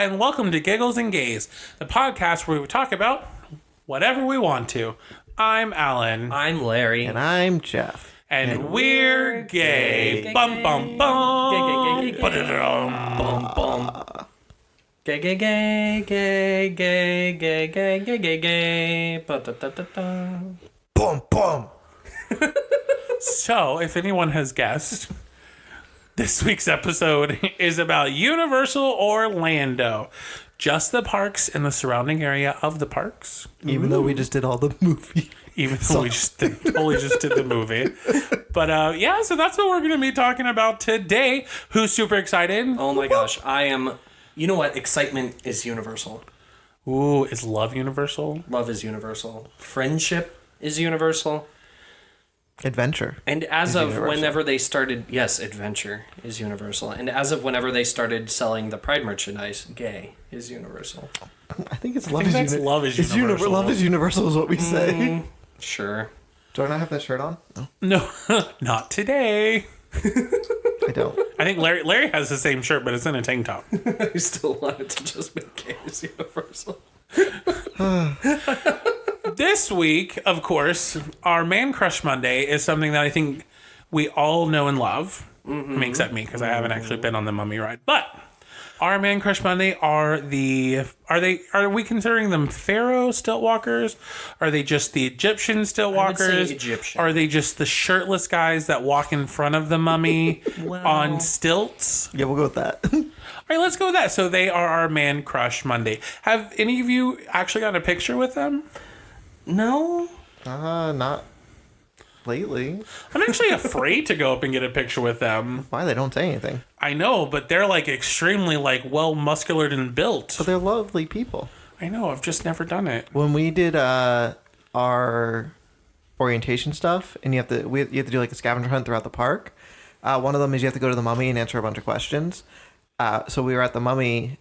and welcome to Giggles and Gays, the podcast where we talk about whatever we want to. I'm Alan. I'm Larry. And I'm Jeff. And we're gay. Bum, bum, bum. Gay, gay, gay, gay, gay. Bum, bum. Gay, gay, gay, gay, gay, gay, gay, gay, gay, gay. Ba-da-da-da-da. Boom, boom. So, if anyone has guessed, this week's episode is about Universal Orlando. Just the parks and the surrounding area of the parks. Even though we just did all the movie. Even though we totally just did the movie. But yeah, so that's what we're going to be talking about today. Who's super excited? Oh my gosh, I am. You know what? Excitement is universal. Ooh, is love universal? Love is universal. Friendship is universal. Adventure. And as of universal. whenever they started, yes, adventure is universal. And as of whenever they started selling the Pride merchandise, gay is universal. I think it's love is universal. Love is universal is what we say. Sure. Do I not have that shirt on? No, not today. I don't. I think Larry has the same shirt, but it's in a tank top. I still wanted to just make gay is universal. This week, of course, our Man Crush Monday is something that I think we all know and love. I mean, except me, because I haven't actually been on the Mummy ride. But our Man Crush Monday are we considering them Pharaoh stilt walkers? Are they just the Egyptian stilt I would say walkers? Egyptian. Are they just the shirtless guys that walk in front of the mummy Well- on stilts? Yeah, we'll go with that. All right, let's go with that. So they are our Man Crush Monday. Have any of you actually got a picture with them? No. Not lately. I'm actually afraid to go up and get a picture with them. Why? They don't say anything. I know, but they're like extremely like well musculared and built. But they're lovely people. I know, I've just never done it. When we did our orientation stuff, and you have to do like a scavenger hunt throughout the park. One of them is you have to go to the mummy and answer a bunch of questions. So we were at the mummy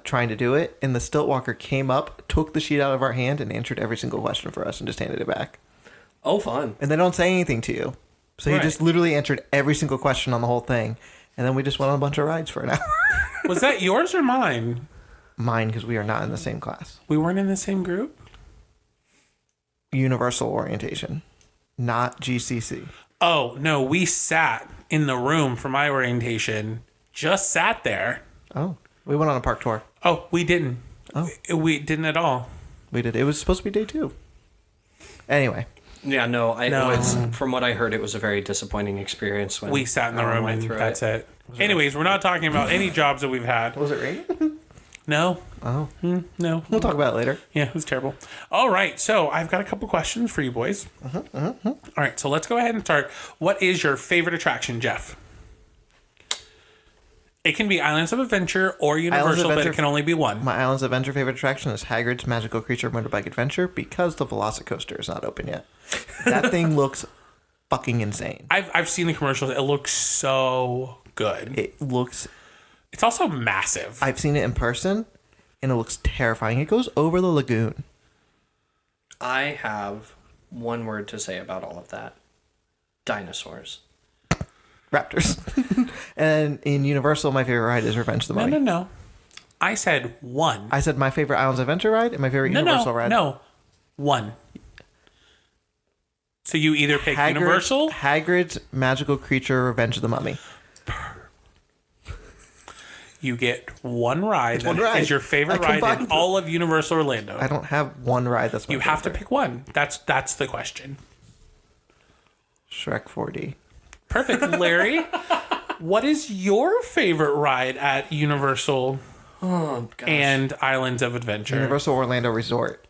trying to do it, and the stilt walker came up, took the sheet out of our hand, and answered every single question for us and just handed it back. Oh, fun. And they don't say anything to you. So Right. he just literally answered every single question on the whole thing. And then we just went on a bunch of rides for an hour. Was that yours or mine? Mine, because we are not in the same class. We weren't in the same group? Universal orientation, not GCC. Oh, no, we sat in the room for my orientation. Just sat there. Oh, we went on a park tour. Oh, we didn't. Oh. We didn't at all. We did. It was supposed to be day 2. Anyway, Yeah, no. No. It was, from what I heard, it was a very disappointing experience when We sat in the Alan room went and through that's it. Anyways, we're not talking about any jobs that we've had. was it raining? No. Oh, No. we'll talk about it later. Yeah, it was terrible. All right, so I've got a couple questions for you boys. All right, so let's go ahead and start. What is your favorite attraction, Jeff? It can be Islands of Adventure or Universal, but Adventure- it can only be one. My Islands Adventure favorite attraction is Hagrid's Magical Creature Motorbike Adventure because the Velocicoaster is not open yet. That thing looks fucking insane. I've seen the commercials. It looks so good. It looks... It's also massive. I've seen it in person, and it looks terrifying. It goes over the lagoon. I have one word to say about all of that. Dinosaurs. Raptors. And in Universal, my favorite ride is Revenge of the Mummy. No. I said one. I said my favorite Islands Adventure ride and my favorite Universal ride. No. One. So you either pick Universal. Hagrid's Magical Creature Revenge of the Mummy. You get one ride. It's one that ride. is your favorite I ride in combined them. all of Universal Orlando. I don't have one ride that's my You have to favorite. pick one. That's the question. Shrek 4D. Perfect. Larry, what is your favorite ride at Universal Oh, gosh. and Islands of Adventure? Universal Orlando Resort.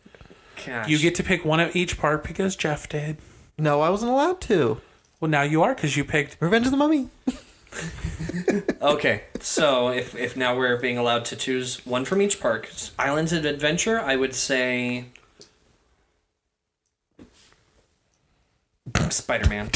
Gosh. You get to pick one of each park because Jeff did. No, I wasn't allowed to. Well, now you are because you picked. Revenge of the Mummy. Okay, so if now we're being allowed to choose one from each park, Islands of Adventure, I would say Spider-Man.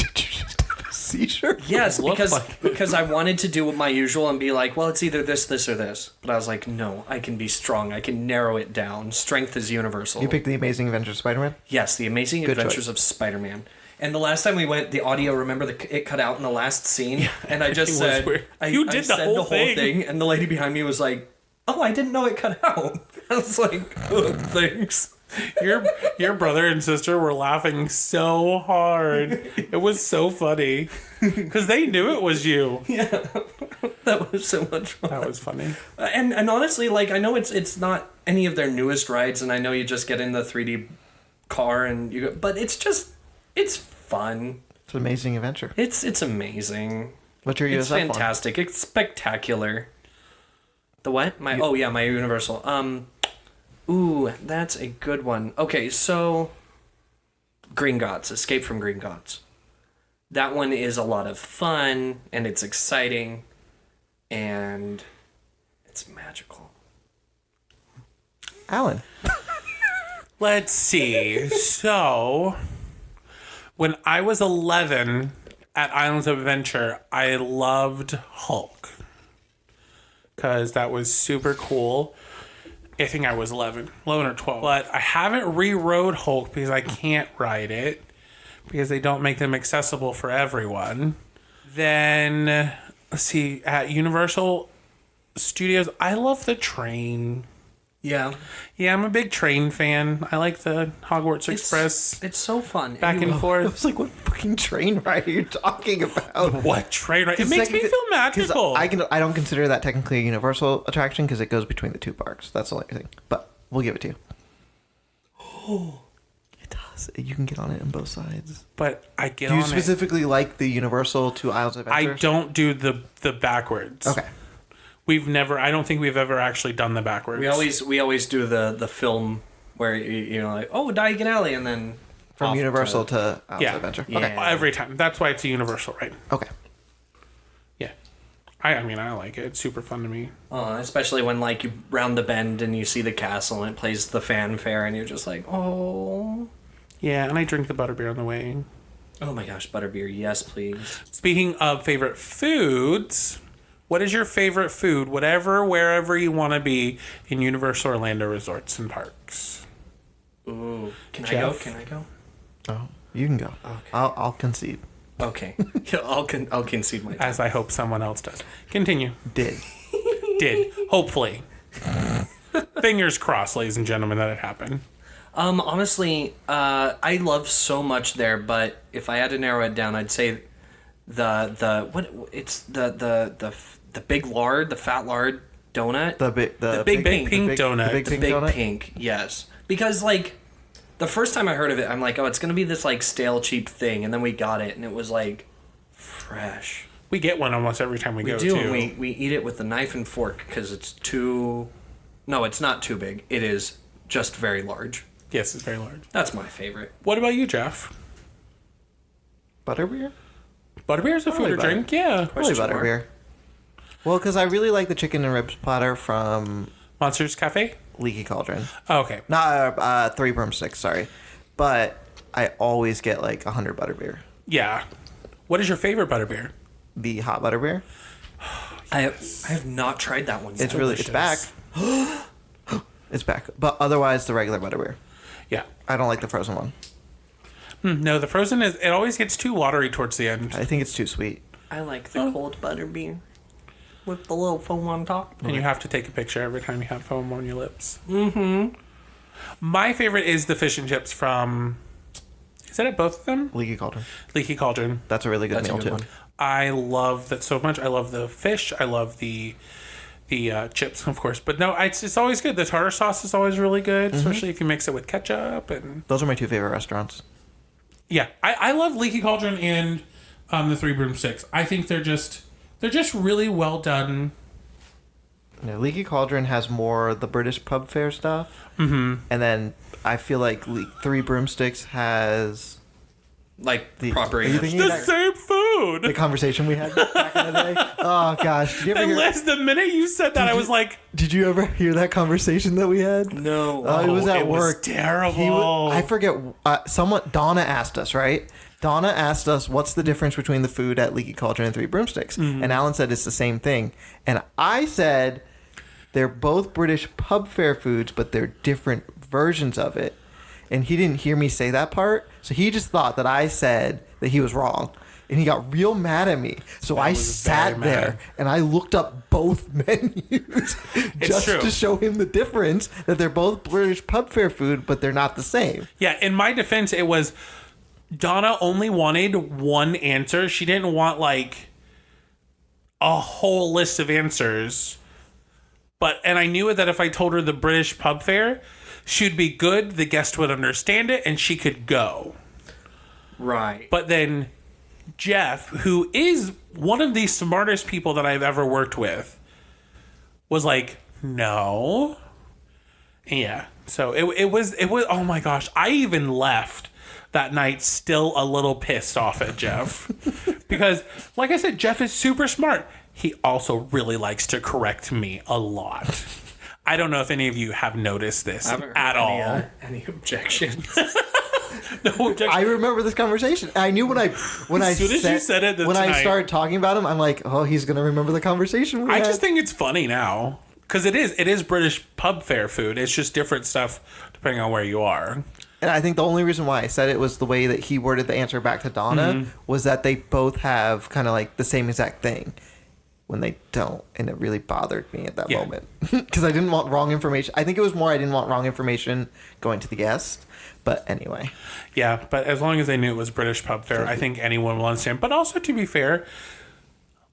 Seizure? Yes, Look because like- because I wanted to do my usual and be like, well, it's either this, or this. But I was like, no, I can be strong. I can narrow it down. Strength is universal. You picked The Amazing Adventures of Spider-Man? Yes, The Amazing Good Adventures choice. of Spider-Man. And the last time we went, the audio, remember, it cut out in the last scene? And I just it was said, weird. I, You I did the said whole the whole thing. thing, and the lady behind me was like, oh, I didn't know it cut out. I was like, oh, thanks. Your brother and sister were laughing so hard. It was so funny because they knew it was you. Yeah, that was so much fun. That was funny. And honestly, like, I know it's not any of their newest rides, and I know you just get in the 3D car and you go, but it's fun. It's an amazing adventure. It's amazing. What's your It's USF one? fantastic. It's spectacular. The what? My Universal. Ooh, that's a good one. Okay, so Green Gods, Escape from Green Gods. That one is a lot of fun and it's exciting and it's magical. Alan. Let's see. So, when I was 11 at Islands of Adventure, I loved Hulk because that was super cool. I think I was 11 or 12. But I haven't re-rode Hulk because I can't ride it because they don't make them accessible for everyone. Then, let's see, at Universal Studios, I love the train. Yeah. Yeah, I'm a big train fan. I like the Hogwarts Express It's so fun. back and I forth. was like, what fucking train ride are you talking about? What train ride? It makes me feel magical. I don't consider that technically a Universal attraction because it goes between the two parks. That's the only thing. But we'll give it to you. Oh, it does. You can get on it on both sides. But I get Do you on it. specifically like the Universal to Islands of Adventure? I don't do the backwards. Okay. I don't think we've ever actually done the backwards. We always do the film where you know, like, oh, Diagon Alley, and then From off Universal to Islands Yeah. of Adventure. Yeah. Okay. Every time. That's why it's a Universal, right? Okay. Yeah. I mean, I like it. It's super fun to me. especially when like you round the bend and you see the castle and it plays the fanfare and you're just like, oh Yeah, and I drink the butterbeer on the way. my gosh, butterbeer, yes please. Speaking of favorite foods, what is your favorite food, wherever you want to be in Universal Orlando Resorts and Parks? Ooh, can Jeff? I go? Oh, you can go. Okay. I'll concede. Okay, yeah, I'll concede my time. As I hope someone else does. Continue. Did. Hopefully. Fingers crossed, ladies and gentlemen, that it happened. Honestly, I love so much there, but if I had to narrow it down, I'd say the big lard, the fat lard donut. The big pink donut. The big The pink big donut? pink, yes. Because like the first time I heard of it, I'm like, oh, it's gonna be this like stale, cheap thing, and then we got it, and it was like fresh. We get one almost every time we go, do, too. and we eat it with a knife and fork because it's too. No, it's not too big. It is just very large. Yes, it's very large. That's my favorite. What about you, Jeff? Butterbeer? Butterbeer is a food Probably or butter. drink? Yeah. Probably Question mark. butterbeer. Well, because I really like the chicken and ribs platter from Monsters Cafe? Leaky Cauldron. Oh, okay. Not Three Broomsticks, sorry. But I always get like 100 butterbeer. Yeah. What is your favorite butterbeer? The hot butterbeer. I have not tried that one. It's yet. really, it's back. It's back. But otherwise, the regular butterbeer. Yeah. I don't like the frozen one. No, the frozen it always gets too watery towards the end. I think it's too sweet. I like the cold butterbeer with the little foam on top. And you have to take a picture every time you have foam on your lips. Mm-hmm. My favorite is the fish and chips from... Is that at both of them? Leaky Cauldron. Leaky Cauldron. That's a really good That's a meal good too. one. I love that so much. I love the fish. I love the chips, of course. But no, it's always good. The tartar sauce is always really good, especially if you mix it with ketchup. And Those are my two favorite restaurants. yeah, I love Leaky Cauldron and the Three Broomsticks. I think they're just really well done. Yeah, Leaky Cauldron has more the British pub fare stuff. Mm-hmm. And then I feel like Three Broomsticks has Like the proper are you English. thinking The that- same food. the conversation we had back in the day. Oh gosh, did you ever hear? Unless the minute you said that, I was like, Did you ever hear that conversation that we had? No. It was at it was work. terrible. I forget. Donna asked us, right? Donna asked us, what's the difference between the food at Leaky Cauldron and Three Broomsticks? Mm-hmm. And Alan said it's the same thing. And I said they're both British pub fare foods, but they're different versions of it. And he didn't hear me say that part. So he just thought that I said that he was wrong. And he got real mad at me. So I was sat very there mad. and I looked up both menus just true. to show him the difference, that they're both British pub fare food, but they're not the same. Yeah, in my defense, it was Donna only wanted one answer. She didn't want like a whole list of answers. And I knew that if I told her the British pub fare, she'd be good, the guest would understand it, and she could go. Right. But then Jeff, who is one of the smartest people that I've ever worked with, was like, no. Yeah. So it was, oh my gosh. I even left that night still a little pissed off at Jeff. Because, like I said, Jeff is super smart. He also really likes to correct me a lot. I don't know if any of you have noticed this I haven't heard at all. any objections. No objection. I remember this conversation. I knew when I As soon as you said it when I tonight. started talking about him, I'm like, oh, he's gonna remember the conversation. We I had. just think it's funny now. Because it is British pub fare food. It's just different stuff depending on where you are. And I think the only reason why I said it was the way that he worded the answer back to Donna was that they both have kind of like the same exact thing when they don't. And it really bothered me at that Yeah. moment. Because I didn't want wrong information. I think it was more I didn't want wrong information going to the guest. But anyway. Yeah, but as long as they knew it was British pub fare, I think anyone will understand. But also, to be fair,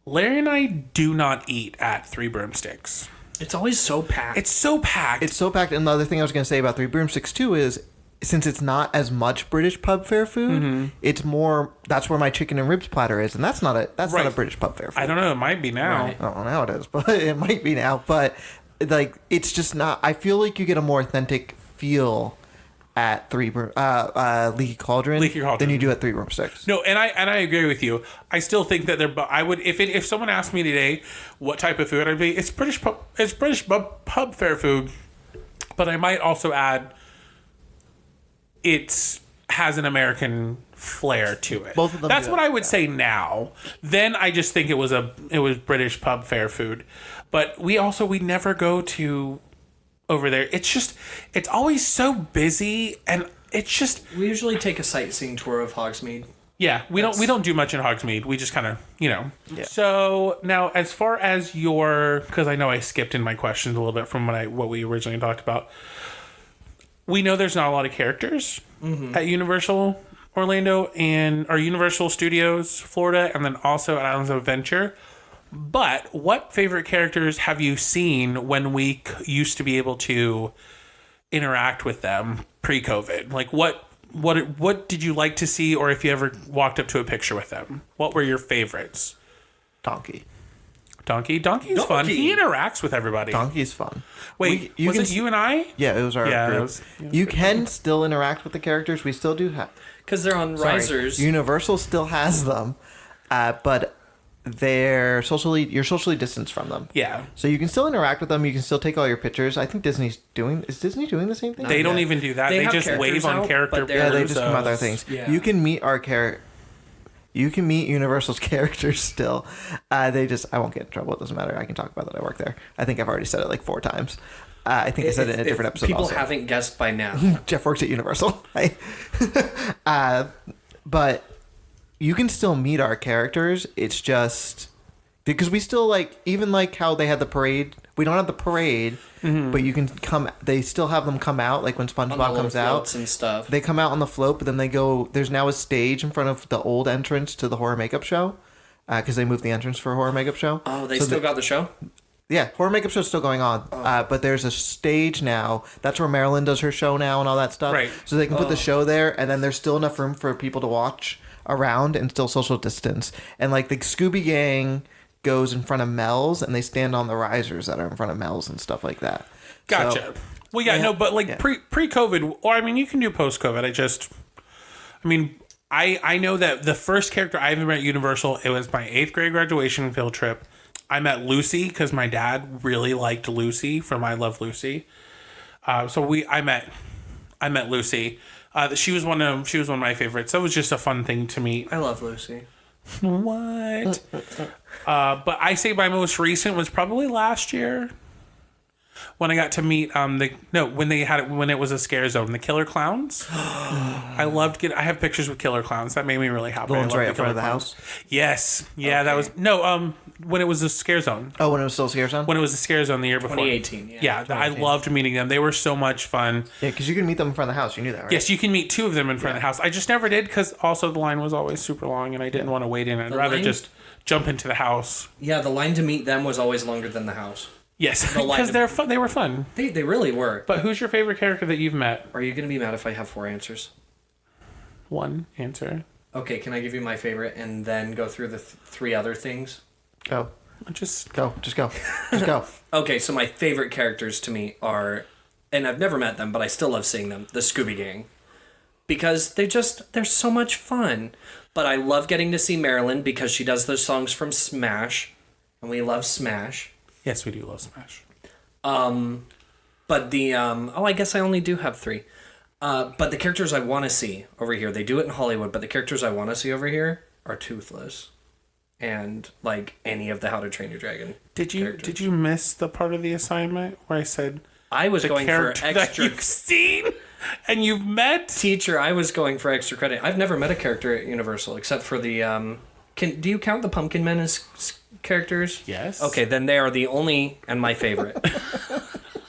Larry and I do not eat at Three Broomsticks. It's always so packed. It's so packed. It's so packed. And the other thing I was going to say about Three Broomsticks too is, since it's not as much British pub fare food, it's more. That's where my chicken and ribs platter is, and that's not a not Right. a British pub fare food. I don't know. It might be now. Right. I don't know how it is, but it might be now. But like, it's just not. I feel like you get a more authentic feel at Leaky Cauldron, Leaky Cauldron. than you do at Three Broomsticks. No, and I agree with you. I still think that I would if someone asked me today what type of food I'd be, it's British pub fare food, but I might also add it has an American flair to it. Both of them That's do, what I would say now. Then I just think it was British pub fare food, but we never go to over there. It's always so busy, and it's just. We usually take a sightseeing tour of Hogsmeade. Yeah, we don't do much in Hogsmeade. We just kind of, Yeah. So now, as far as because I know I skipped in my questions a little bit from what we originally talked about. We know there's not a lot of characters at Universal Orlando or Universal Studios Florida, and then also at Islands of Adventure. But what favorite characters have you seen when we used to be able to interact with them pre-COVID? Like what did you like to see, or if you ever walked up to a picture with them, what were your favorites? Donkey. Donkey's fun. Donkey. He interacts with everybody. Donkey's fun. Wait, you was can it you and I? Yeah, it was our Yeah, group. it was You can still interact with the characters. We still do have. Because they're on Sorry. risers. Universal still has them, but you're socially distanced from them. Yeah. So you can still interact with them. You can still take all your pictures. I think is Disney doing the same thing? They don't even do that. They They have just characters wave on out, character. but they're- Yeah, they just come out their photos. things. Yeah. You can meet You can meet Universal's characters still. I won't get in trouble. It doesn't matter. I can talk about that. I work there. I think I've already said it like 4 times. I think I said it in a different episode. People also. haven't guessed by now. Jeff works at Universal. Right? But you can still meet our characters. It's just because we still even how they had the parade. We don't have the parade, but you can come. They still have them come out when On the SpongeBob little comes out. floats and stuff. They come out on the float, but then they go. There's now a stage in front of the old entrance to the horror makeup show, because they moved the entrance for a horror makeup show. Oh, they So still got the show? yeah, horror makeup show's still going on, but there's a stage now. That's where Marilyn does her show now and all that stuff. Right. So they can put the show there, and then there's still enough room for people to watch around and still social distance. And the Scooby Gang goes in front of Mel's, and they stand on the risers that are in front of Mel's and stuff like that. Gotcha. So, Well, yeah, Yeah. no, but Yeah. pre-COVID, or I mean, you can do post-COVID. I know that the first character I ever met at Universal, it was my 8th grade graduation field trip. I met Lucy because my dad really liked Lucy from I Love Lucy. I met Lucy. She was one of my favorites. That was just a fun thing to meet. I love Lucy. What? But I say my most recent was probably last year. when I got to meet when they had it when it was a scare zone, the killer clowns. I have pictures with killer clowns. That made me really happy. The ones I loved right in front of the clowns. house. Yes. Yeah, that was when it was a scare zone. Oh, when it was still scare zone. When it was a scare zone the year before. 2018. Yeah, I loved meeting them. They were so much fun. Yeah, because you can meet them in front of the house. You knew that, right? Yes, you can meet two of them in front of the house. I just never did because also the line was always super long and I didn't want to wait in. I'd rather line- just jump into the house. Yeah, the line to meet them was always longer than the house. Yes, line because to- they're fun. They were fun. They really were. But who's your favorite character that you've met? Are you going to be mad if I have 4 answers? One answer. Okay, can I give you my favorite and then go through the 3 other things? Go. Just Go. Just go. Just go. Okay, so my favorite characters to me are, and I've never met them, but I still love seeing them, the Scooby Gang. Because they're so much fun. But I love getting to see Marilyn because she does those songs from Smash, and we love Smash. yes, we do love Smash. But the, I guess I only do have 3. But the characters I want to see over here, they do it in Hollywood, but the characters I want to see over here are Toothless. And, like, any of the How to Train Your Dragon characters. Did you miss the part of the assignment where I said I was the going for character that extra... you've seen and you've met? Teacher, I was going for extra credit. I've never met a character at Universal except for the, do you count the Pumpkin Men as characters? Yes. Okay, then they are the only and my favorite.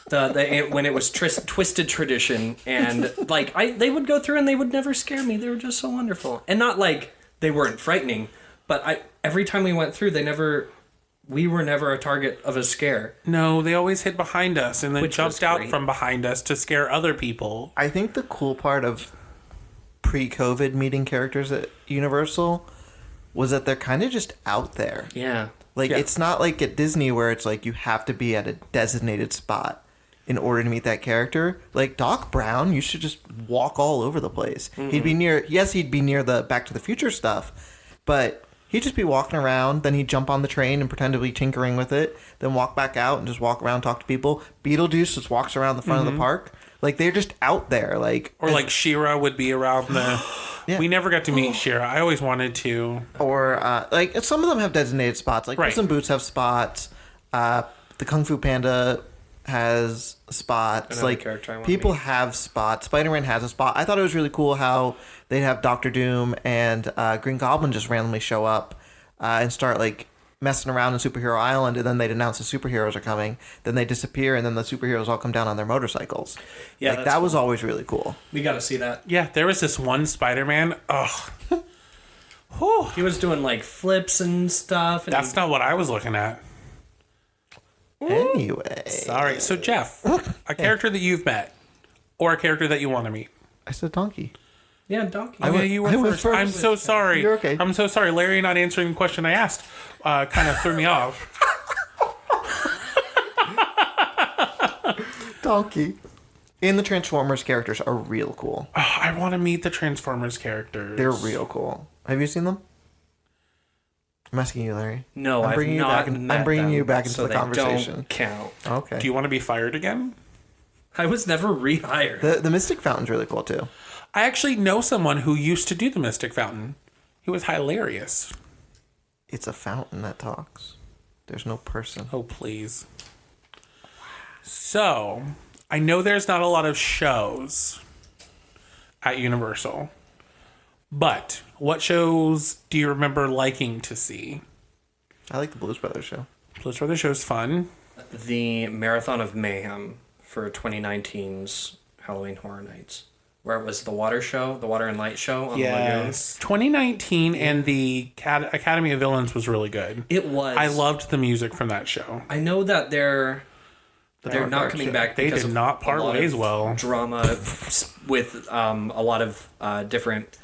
When it was Twisted Tradition, and like they would go through and they would never scare me. They were just so wonderful, and not like they weren't frightening, but every time we went through, we were never a target of a scare. No, they always hid behind us and then Which was jumped out great. from behind us to scare other people. I think the cool part of pre-COVID meeting characters at Universal was that they're kind of just out there. Yeah, Like, Yeah. it's not like at Disney where it's like you have to be at a designated spot in order to meet that character. Like, Doc Brown, you should just walk all over the place. He'd be near the Back to the Future stuff, but he'd just be walking around, then he'd jump on the train and pretend to be tinkering with it, then walk back out and just walk around, talk to people. Beetlejuice just walks around the front of the park. Like, they're just out there. Like, Or like She-Ra would be around the... Yeah. We never got to meet She-Ra. I always wanted to. or like some of them have designated spots. Like Right. Puss in Boots have spots. The Kung Fu Panda has spots. Another like character I wanna people meet. have spots. Spider-Man has a spot. I thought it was really cool how they'd have Doctor Doom and Green Goblin just randomly show up and start like messing around in Superhero Island, and then they'd announce the superheroes are coming. Then they disappear, and then the superheroes all come down on their motorcycles. Yeah, like that's that was always really cool. we got to see that. Yeah, there was this one Spider-Man. Ugh. Whew. He was doing like flips and stuff. And That's not what I was looking at. Anyway, Sorry. So, Jeff, a character that you've met or a character that you want to meet. I said donkey. Yeah, Donkey. Oh, yeah, you were I went first. first. I'm so sorry. You're okay. I'm so sorry. Larry not answering the question I asked kind of threw me off. Donkey. And the Transformers characters are real cool. Oh, I want to meet the Transformers characters. They're real cool. Have you seen them? I'm asking you, Larry. No, I'm I've bringing you not back in- met I'm bringing them, you back into so the they conversation. Don't count. Okay. Do you want to be fired again? I was never rehired. The Mystic Fountain's really cool too. I actually know someone who used to do the Mystic Fountain. He was hilarious. It's a fountain that talks. There's no person. Oh, please. So, I know there's not a lot of shows at Universal, but what shows do you remember liking to see? I like the Blues Brothers show. Blues Brothers show's fun. The Marathon of Mayhem for 2019's Halloween Horror Nights, where it was the water show, the water and light show on the lagoon. 2019 and the Academy of Villains was really good. It was. I loved the music from that show. I know that they're not dark coming shit. back. They because did of not part a lot ways of well. Drama with a lot of different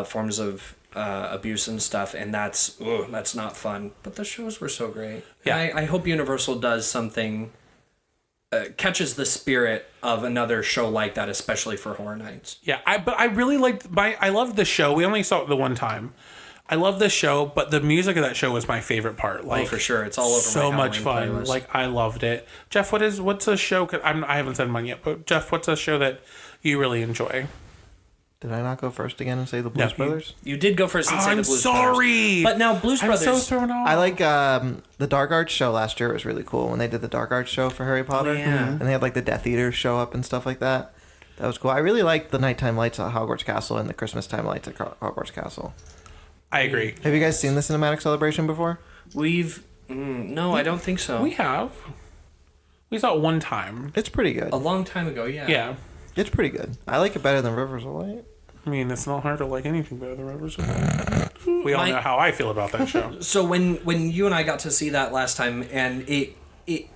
forms of abuse and stuff, and that's not fun. But the shows were so great. Yeah. And I hope Universal does something. Catches the spirit of another show like that, especially for Horror Nights. Yeah, but I really liked I loved the show. We only saw it the one time. I love the show, but the music of that show was my favorite part. Like, For sure, it's all over. so my much Halloween fun. playlist. Like, I loved it. Jeff, what's a show? I haven't said mine yet, but Jeff, what's a show that you really enjoy? Did I not go first again and say the Blues No, Brothers? You did go first and say I'm the Blues sorry. Brothers. But now Blues I'm Brothers. so thrown off. I like the Dark Arts show last year. It was really cool when they did the Dark Arts show for Harry Potter. yeah. And they had like the Death Eaters show up and stuff like that. That was cool. I really liked the nighttime lights at Hogwarts Castle and the Christmas time lights at Hogwarts Castle. I agree. Have you guys seen the cinematic celebration before? We've. No, I don't think so. We have. We saw it one time. It's pretty good. A long time ago, yeah. Yeah. It's pretty good. I like it better than Rivers of Light. I mean, it's not hard to like anything better than Rivers of Light. We all My- know how I feel about that show. So when you and I got to see that last time, and it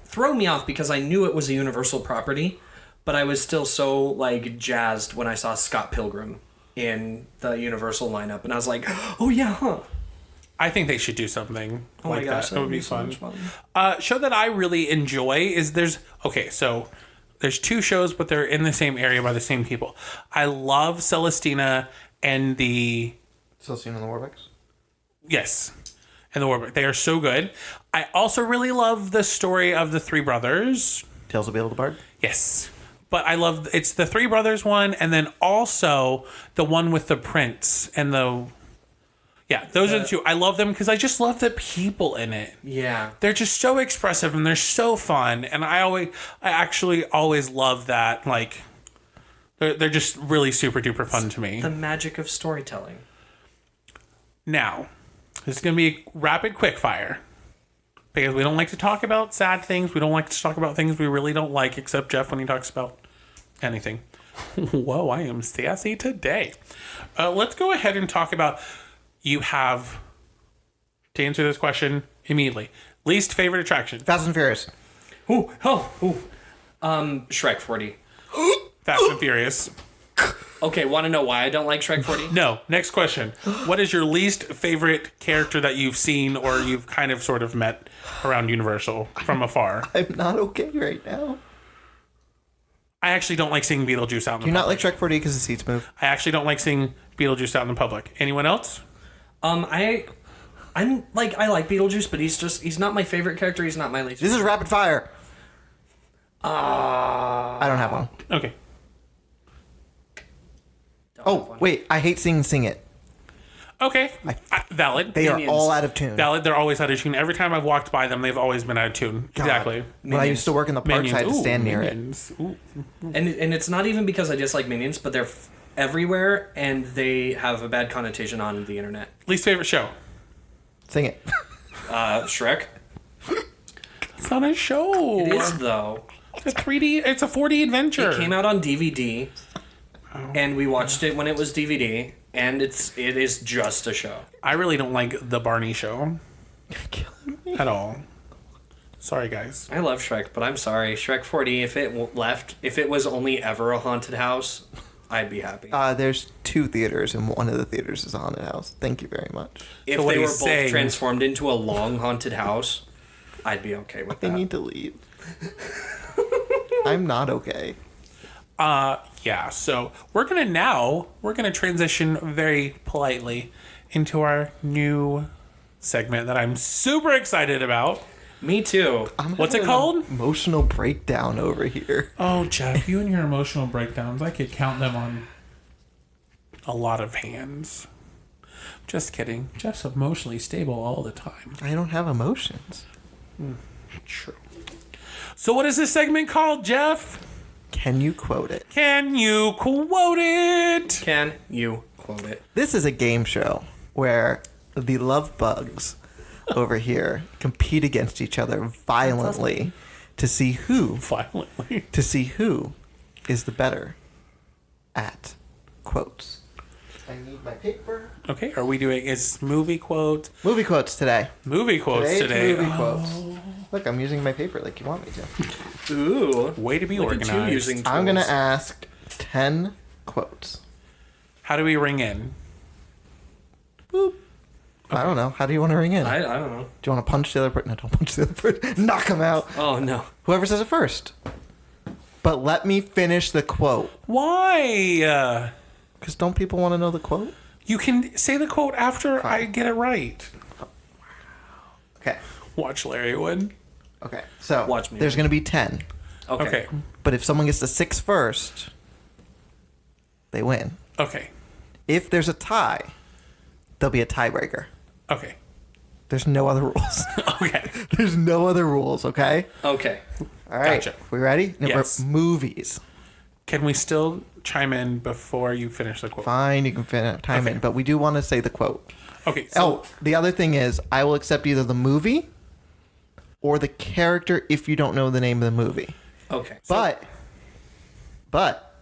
threw me off because I knew it was a Universal property, but I was still so like jazzed when I saw Scott Pilgrim in the Universal lineup, and I was like, oh yeah, huh. I think they should do something Oh like my gosh, that. It would be so fun. much fun. Show that I really enjoy is there's two shows, but they're in the same area by the same people. I love Celestina and the Celestina and the Warbecks? yes, and the Warburg. They are so good. I also really love the story of the three brothers. Tales of Beetle the Bard? Yes. But I love it's the three brothers one, and then also the one with the prince and the those are the two. I love them because I just love the people in it. Yeah. They're just so expressive and they're so fun, and I actually always love that. Like, they're just really super duper fun to me. The magic of storytelling. Now, this is gonna be rapid quick fire because we don't like to talk about sad things. We don't like to talk about things we really don't like, except Jeff when he talks about anything. Whoa, I am sassy today. Let's go ahead and talk about. You have to answer this question immediately. Least favorite attraction. Fast and Furious. Shrek 40. Fast and Furious. Okay, want to know why I don't like Shrek 40? No. Next question. What is your least favorite character that you've seen or you've kind of sort of met around Universal from afar? I'm not okay right now. I actually don't like seeing Beetlejuice out in the Do you not public. like Shrek 40 because the seats move? I actually don't like seeing Beetlejuice out in the public. Anyone else? I like Beetlejuice, but he's not my favorite character. He's not my least. This is rapid fire. I don't have one. Okay. Oh, wait. I hate seeing Sing It. Okay. Valid. They Minions. are all out of tune. Valid. They're always out of tune. Every time I've walked by them, they've always been out of tune. God. Exactly. When I used to work in the parks, I had to Ooh, stand near it. Minions. Ooh. And it's not even because I dislike Minions, but they're everywhere and they have a bad connotation on the internet. Least favorite show. Sing It. Shrek. It's not a show. It is though. It's a 3D. It's a 4D adventure. It came out on DVD, and we watched it when it was DVD, and it is just a show. I really don't like the Barney show at all. Sorry, guys. I love Shrek, but I'm sorry, Shrek 40. If it was only ever a haunted house, I'd be happy. There's 2 theaters, and one of the theaters is a haunted house. Thank you very much. If So what they were he's both saying- transformed into a long haunted house, I'd be okay with I that. need to leave. I'm not okay. Yeah, so we're gonna transition very politely into our new segment that I'm super excited about. Me too. What's it having called? an emotional breakdown over here. Oh, Jeff, you and your emotional breakdowns, I could count them on a lot of hands. Just kidding. Jeff's emotionally stable all the time. I don't have emotions. True. So what is this segment called, Jeff? Can you quote it? Can you quote it? Can you quote it? This is a game show where the love bugs over here compete against each other violently to see who Violently. is the better at quotes. I need my paper. Okay, are we doing is movie quote? Movie quotes today. Movie quotes Today's today. movie Oh, quotes. Look, I'm using my paper like you want me to. Ooh. way to be Look at you organized. using I'm gonna tools. ask 10 quotes. How do we ring in? Boop. I don't know. How do you want to ring in? I don't know. Do you want to punch the other person? No, don't punch the other person. Knock him out. Oh no. Whoever says it first. But let me finish the quote. Why? Because don't people want to know the quote? You can say the quote after I get it right. Okay. Watch Larry win. Okay. So Watch me there's win. going to be 10. Okay. Okay. But if someone gets to 6 first, they win. Okay. If there's a tie, there'll be a tiebreaker. Okay. There's no other rules. Okay. There's no other rules, okay? Okay. All right. Gotcha. We ready? Yes. Movies. Can we still chime in before you finish the quote? Fine, you can time in, but we do want to say the quote. Okay. So, The other thing is, I will accept either the movie or the character if you don't know the name of the movie. Okay. But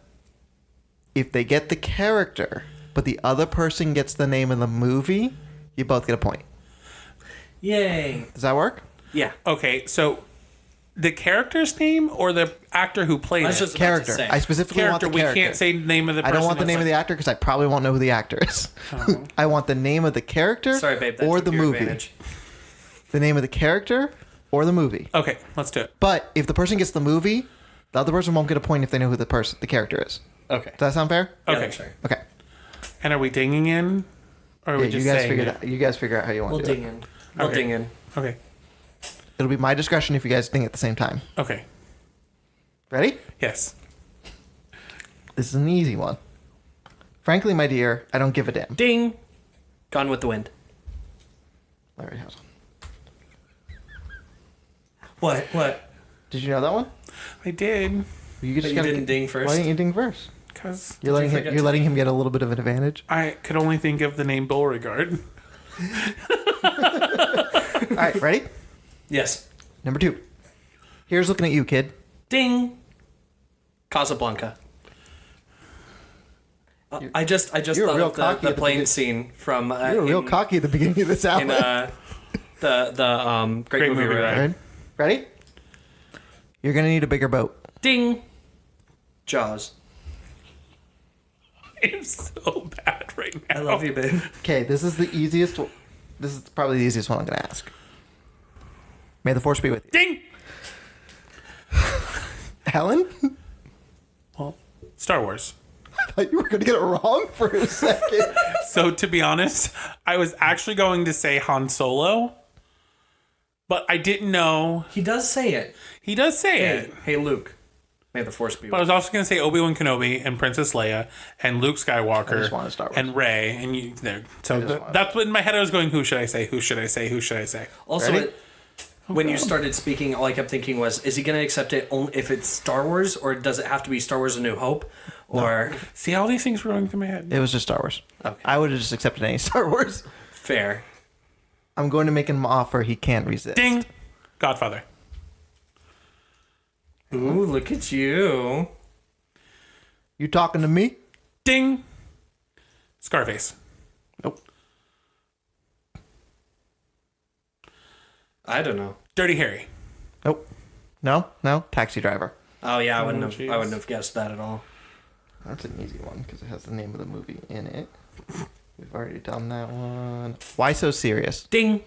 if they get the character, but the other person gets the name of the movie, you both get a point. Yay. Does that work? Yeah. okay. So, the character's name or the actor who played I was it? just about to Character. say. I specifically want Character. the We character. can't say name of the I person. don't want the that's name of the like- actor because I probably won't know who the actor is. I want the name of the character Sorry, babe. That or took the your movie. advantage. The name of the character or the movie. Okay. Let's do it. But if the person gets the movie, the other person won't get a point if they know who the character is. Okay. Does that sound fair? Yeah, Okay. that's fair. Okay. And are we dinging in? Or are we Yeah, just you guys saying figure it? it out. You guys figure out how you want We'll to do ding it. in. We'll Okay. ding in. Okay. It'll be my discretion if you guys ding at the same time. Okay. Ready? Yes. This is an easy one. Frankly, my dear, I don't give a damn. Ding. Gone with the Wind. Larry House. What? What? Did you know that one? I did. You But you didn't ding first? Why didn't you ding first? Because You're letting forget him. You're to letting him get a little bit of an advantage. I could only think of the name Beauregard. All right, ready? Yes. Number 2. Here's looking at you, kid. Ding. Casablanca. I just you're thought real of cocky the at the plane begin- scene from You're real cocky at the beginning of this album. in the Great Movie Movie Ride. Ride. Ready? You're gonna need a bigger boat. Ding. Jaws. I'm so bad right now. I love you, babe. Okay, this is the easiest. This is probably the easiest one I'm gonna ask. May the force be with you, Ding! Alan. Well, Star Wars. I thought you were gonna get it wrong for a second. So, to be honest, I was actually going to say Han Solo, but I didn't know. He does say it. He does say Hey, it. hey, Luke. May the force be But I with was also going to say Obi-Wan Kenobi and Princess Leia and Luke Skywalker I just wanted Star Wars. and Rey. And you there. So wanted- that's what in my head I was going, who should I say? Who should I say? Who should I say? you. Also, Ready? when you started speaking, all I kept thinking was, is he going to accept it only if it's Star Wars, or does it have to be Star Wars: A New Hope? Or See, all these things were going through my head. It was just Star Wars. Okay. I would have just accepted any Star Wars. fair? I'm going to make him an offer he can't resist. Ding! Godfather. Ooh, look at you. You talking to me? Ding! Scarface. Nope. I don't know. Dirty Harry. Nope. No. Taxi Driver. Oh yeah, I wouldn't jeez. have guessed that at all. That's an easy one because it has the name of the movie in it. We've already done that one. Why so serious? Ding.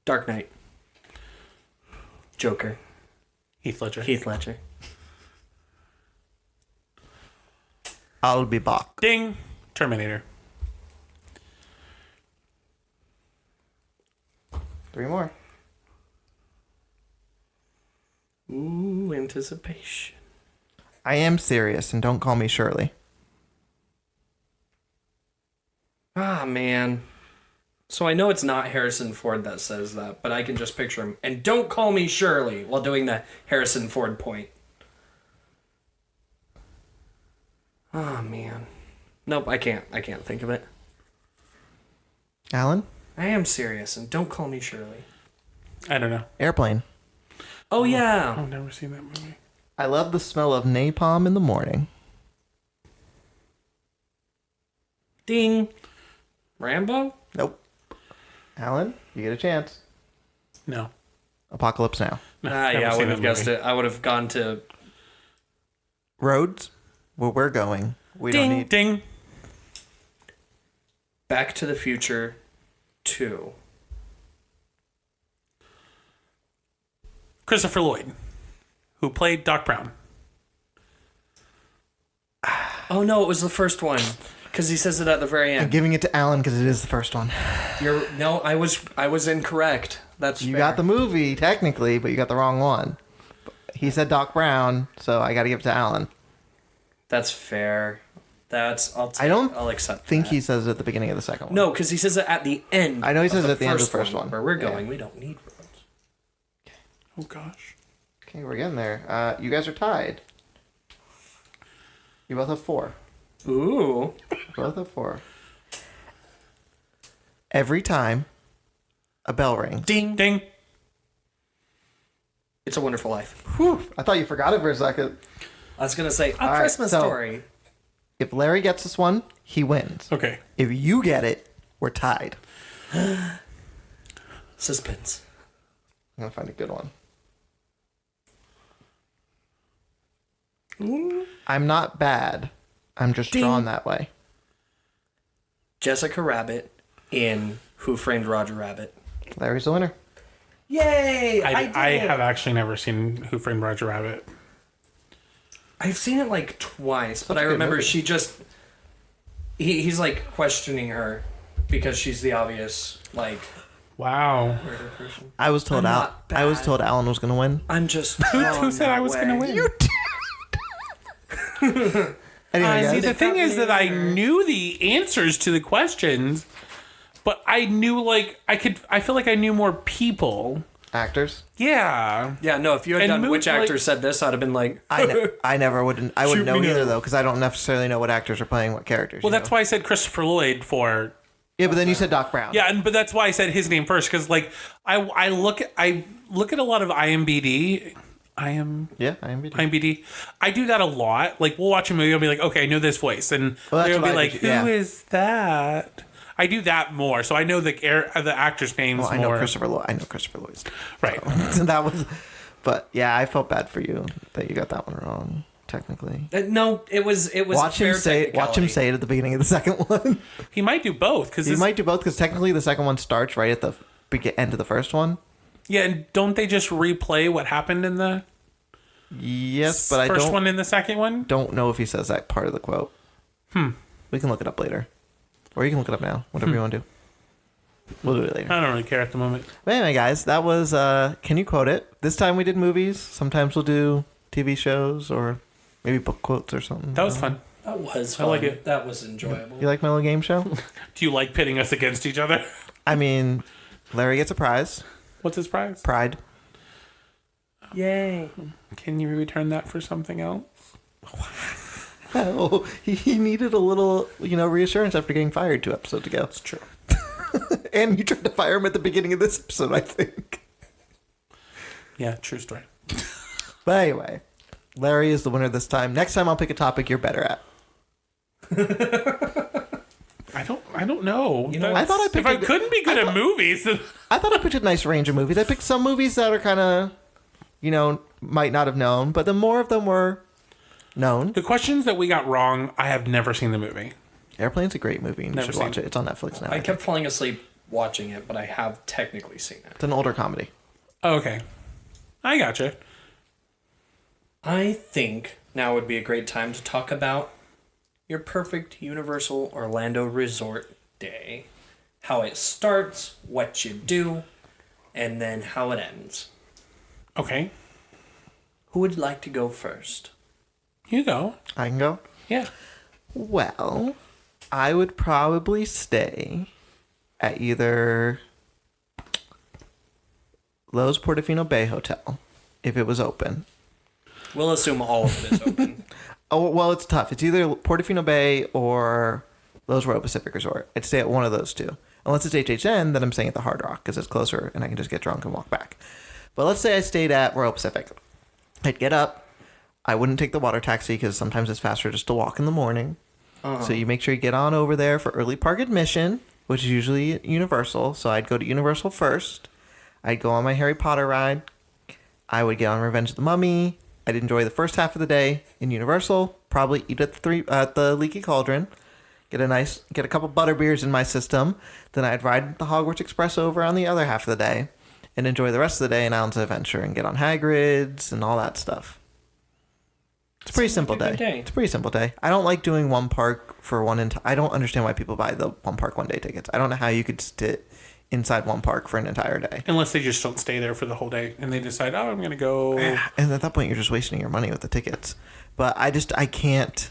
Dark Knight. Joker. Heath Ledger. Heath Ledger. I'll be back. Ding! Terminator. 3 more. Ooh, anticipation. I am serious, and don't call me Shirley. Ah, man. So I know it's not Harrison Ford that says that, but I can just picture him. And don't call me Shirley while doing the Harrison Ford point. Oh, man. Nope, I can't. I can't think of it. Alan? I am serious, and don't call me Shirley. I don't know. Airplane. Oh, yeah. I've never seen that movie. I love the smell of napalm in the morning. Ding. Rambo? Nope. Alan, you get a chance. No. Apocalypse Now. No, Ah, never yeah, I seen would have that guessed movie. it. I would have gone to Roads, where we're going. We don't Ding. need. Ding! Back to the Future 2. Christopher Lloyd, who played Doc Brown. Oh, no, it was the first one. Because he says it at the very I'm end. giving it to Alan because it is the first one. No, I was incorrect. That's You fair. got the movie, technically, but you got the wrong one. He said Doc Brown, so I got to give it to Alan. That's fair. I'll accept think that. he says it at the beginning of the second one. No, because he says it at the end. I know he says it at the end of the first first one. Where we're going, Yeah. we don't need roads. Oh gosh. Okay, we're getting there. You guys are tied. You both have 4. Ooh. Both have 4. Every time a bell rings. Ding. Ding. It's a Wonderful Life. Whew, I thought you forgot it for a second. I was going to say, A right, Christmas so- Story. If Larry gets this one, he wins. Okay. If you get it, we're tied. Suspense. I'm gonna find a good one. I'm not bad. I'm just Ding. drawn that way. Jessica Rabbit in Who Framed Roger Rabbit. Larry's the winner. Yay! I have actually never seen Who Framed Roger Rabbit. I've seen it like twice, but I a good remember movie. she just... He's like questioning her because she's the obvious, like, Wow. murder person. I was told I'm not I was bad. told Alan was gonna win. I'm just... Who said I was going to win? Anyway, I guys, See, see the thing is that I later. knew the answers to the questions, but I knew I feel like I knew more people. actors. Yeah. Yeah, no, if you had And done moved, which actor like- said this, I'd have been like... I never wouldn't. I wouldn't Shoot know me either now. though, because I don't necessarily know what actors are playing what characters. Well, that's why I said Christopher Lloyd for. Yeah, but then you said Doc Brown. Yeah, but that's why I said his name first because I look at a lot of IMDb. Yeah, I am. IMDb. I do that a lot. Like we'll watch a movie, I'll be like, okay, I know this voice, and Well, that's they'll be what I like, do, who yeah. is that? I do that more, so I know the actors' names Well, I more. know Christopher Lloyd. I know Christopher Lloyd. Right. So that was, but yeah, I felt bad for you that you got that one wrong. Technically, No, it was watch a him fair say technicality. it at the beginning of the second one. He might do both because You might do both because technically the second one starts right at the end of the first one. yeah. And don't they just replay what happened in the Yes, but I first don't one in the second one? don't know if he says that part of the quote. We can look it up later, or you can look it up now. Whatever you want to do. We'll do it later. I don't really care at the moment. But anyway, guys, that was Can You Quote It? This time we did movies. Sometimes we'll do TV shows or maybe book quotes or something. That was fun. That was I like fun. it. That was enjoyable. You like my little game show? Do you like pitting us against each other? I mean, Larry gets a prize. What's his prize? Pride. Yay. Can you return that for something else? Oh, he needed a little, reassurance after getting fired 2 episodes ago. It's true. And you tried to fire him at the beginning of this episode, I think. Yeah, true story. But anyway, Larry is the winner this time. Next time I'll pick a topic you're better at. I don't know. You know, I thought I picked if I a good- couldn't be good at movies, then I thought I picked a nice range of movies. I picked some movies that are kind of, might not have known, but then more of them were known. the questions that we got wrong, I have never seen the movie. Airplane's a great movie, and you Never should watch seen it. It's on Netflix now. I kept falling asleep watching it, but I have technically seen it. It's an older comedy. Oh, okay. I gotcha. I think now would be a great time to talk about your perfect Universal Orlando Resort day. How it starts, what you do, and then how it ends. Okay. Who would like to go first? You go. I can go. Yeah. Well, I would probably stay at either Lowe's Portofino Bay Hotel if it was open. We'll assume all of it is open. Oh, well, it's tough. It's either Portofino Bay or Lowe's Royal Pacific Resort. I'd stay at one of those two. Unless it's HHN, then I'm staying at the Hard Rock because it's closer and I can just get drunk and walk back. But let's say I stayed at Royal Pacific. I'd get up. I wouldn't take the water taxi because sometimes it's faster just to walk in the morning. So you make sure you get on over there for early park admission, which is usually Universal. So I'd go to Universal first. I'd go on my Harry Potter ride. I would get on Revenge of the Mummy. I'd enjoy the first half of the day in Universal. Probably eat at the Leaky Cauldron. Get a couple butter beers in my system. Then I'd ride the Hogwarts Express over on the other half of the day, and enjoy the rest of the day in Islands of Adventure and get on Hagrid's and all that stuff. It's a pretty simple like a good day. day. It's a pretty simple day. I don't like doing one park for one I don't understand why people buy the one park one day tickets. I don't know how you could sit inside one park for an entire day. Unless they just don't stay there for the whole day and they decide, oh, I'm going to go. And at that point, you're just wasting your money with the tickets. But I can't.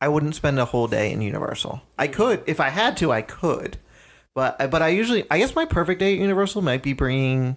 I wouldn't spend a whole day in Universal. I could if I had to. I could, but I guess my perfect day at Universal might be bringing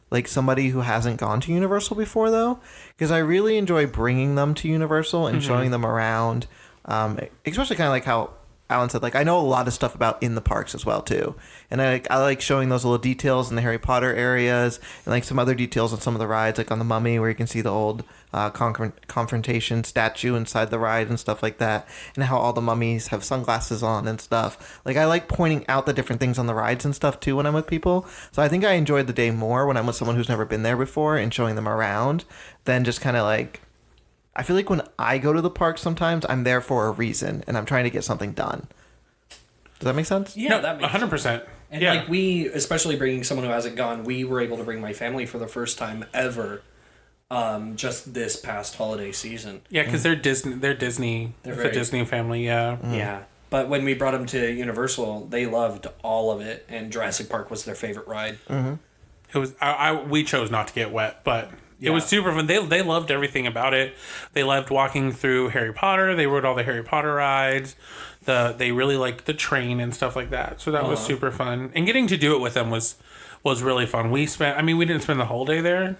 like somebody who hasn't gone to Universal before, though, because I really enjoy bringing them to Universal and showing them around, especially kind of like how Alan said, like, I know a lot of stuff about in the parks as well, too. And I like showing those little details in the Harry Potter areas and, like, some other details on some of the rides, like on the Mummy, where you can see the old confrontation statue inside the ride and stuff like that, and how all the mummies have sunglasses on and stuff. Like, I like pointing out the different things on the rides and stuff, too, when I'm with people. So I think I enjoyed the day more when I'm with someone who's never been there before and showing them around than just kind of, like... I feel like when I go to the park sometimes, I'm there for a reason, and I'm trying to get something done. Does that make sense? Yeah, No, that makes 100%. sense. And Yeah. like we, especially bringing someone who hasn't gone, we were able to bring my family for the first time ever, just this past holiday season. Yeah, because they're Disney. They're Disney. They're It's a very- Disney family. Yeah. Yeah. But when we brought them to Universal, they loved all of it, and Jurassic Park was their favorite ride. It was. We chose not to get wet, but it was Yeah. super fun. They loved everything about it. They loved walking through Harry Potter. They rode all the Harry Potter rides. They really liked the train and stuff like that. So that was super fun. And getting to do it with them was really fun. We didn't spend the whole day there.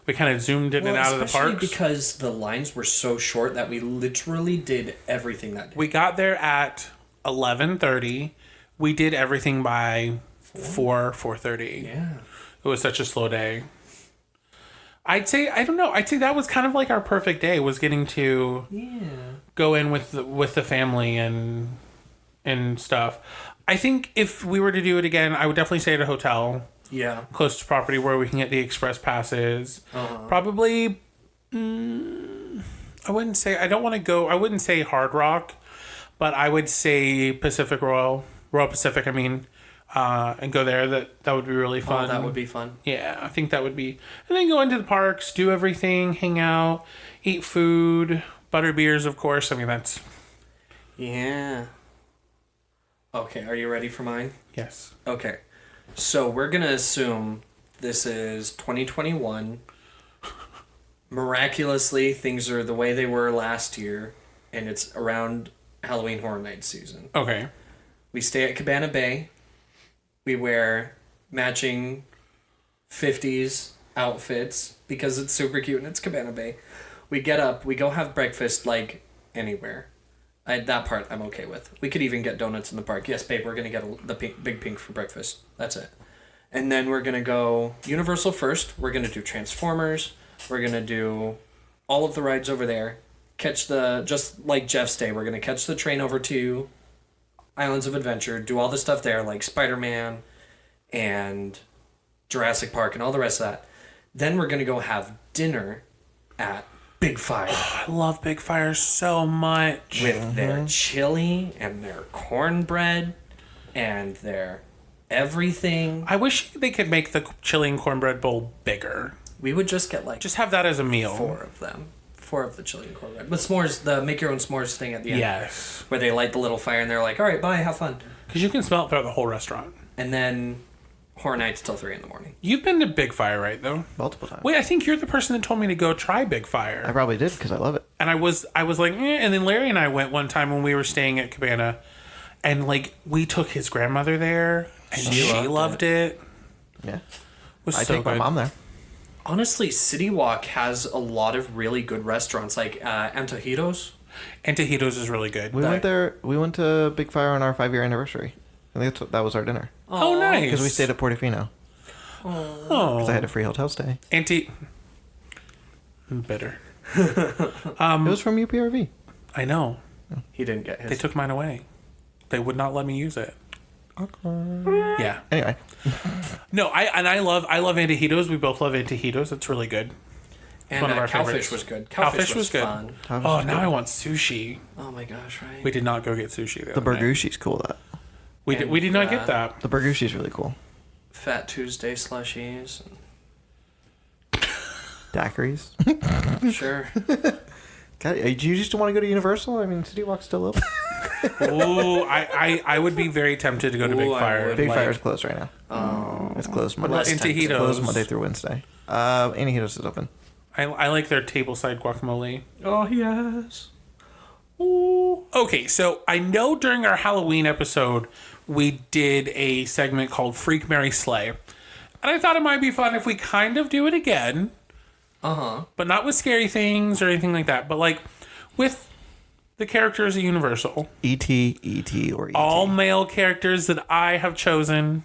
We kind of zoomed in and out of the especially parks. because the lines were so short that we literally did everything that day. We got there at 11:30. We did everything by 4:30. Yeah. It was such a slow day. I'd say that was kind of like our perfect day, was getting to go in with the family and stuff. I think if we were to do it again, I would definitely stay at a hotel Yeah. close to property where we can get the express passes. Probably, I wouldn't say Hard Rock, but I would say Royal Pacific, and go there. That would be really fun. Oh, that would be fun. Yeah, I think that would be. And then go into the parks, do everything, hang out, eat food, butter beers, of course. That's... Yeah. Okay, are you ready for mine? Yes. Okay. So we're going to assume this is 2021. Miraculously, things are the way they were last year, and it's around Halloween Horror Nights season. Okay. We stay at Cabana Bay. We wear matching 50s outfits because it's super cute and it's Cabana Bay. We get up, we go have breakfast like anywhere. That part I'm okay with. We could even get donuts in the park. Yes, babe, we're going to get the Big Pink for breakfast. That's it. And then we're going to go Universal first. We're going to do Transformers. We're going to do all of the rides over there. Just like Jeff's day, we're going to catch the train over to Islands of Adventure, do all the stuff there, like Spider-Man and Jurassic Park and all the rest of that. Then we're going to go have dinner at Big Fire I love Big Fire so much. with their chili and their cornbread and their everything. I wish they could make the chili and cornbread bowl bigger. We would just get like Just have that as a meal. 4 of them. 4 of the chili and cornbread. With s'mores, the make your own s'mores thing at the end. Yes. Where they light the little fire and they're like, all right, bye, have fun. Because you can smell it throughout the whole restaurant. And then Horror Nights till 3 a.m. You've been to Big Fire, right, though? Multiple times. Wait, I think you're the person that told me to go try Big I Fire. probably did because I love it. And I was like, and then Larry and I went one time when we were staying at Cabana, and like we took his grandmother there, and she loved it. Yeah. It was I so take my good. mom there. Honestly, City Walk has a lot of really good restaurants, like Antojitos. Antojitos is really good. We went there. We went to Big Fire on our 5-year anniversary. I think that was our dinner Oh, nice. because we stayed at Portofino because I had a free hotel stay. Bitter. It was from UPRV. I know. He didn't get They his. took mine away. They would not let me use it. Yeah. Anyway, No, I love Antojitos. We both love Antojitos. It's really good. And one of our Cowfish favorites. was good. Cowfish was good. fun. Oh, now I want sushi. Oh my gosh, right? We did not go get sushi the other night. Burgushi's cool. That We did not get that. the Burgushi's really cool. Fat Tuesday slushies. Daiquiris. Sure. God, do you just want to go to Universal? I mean, City Walk's still open. Ooh, I would be very tempted to go to Big Ooh, I Fire. would. Big Like- Fire's closed right now. Oh. It's closed What Monday. about Less It's Antojitos? closed Monday through Wednesday. Antojitos is open. I like their tableside guacamole. Oh yes. Ooh. Okay, so I know during our Halloween episode, we did a segment called Freak, Marry, Slay. And I thought it might be fun if we kind of do it again. But not with scary things or anything like that. But like with the characters of Universal. E.T., E.T., or E.T. All male characters that I have chosen.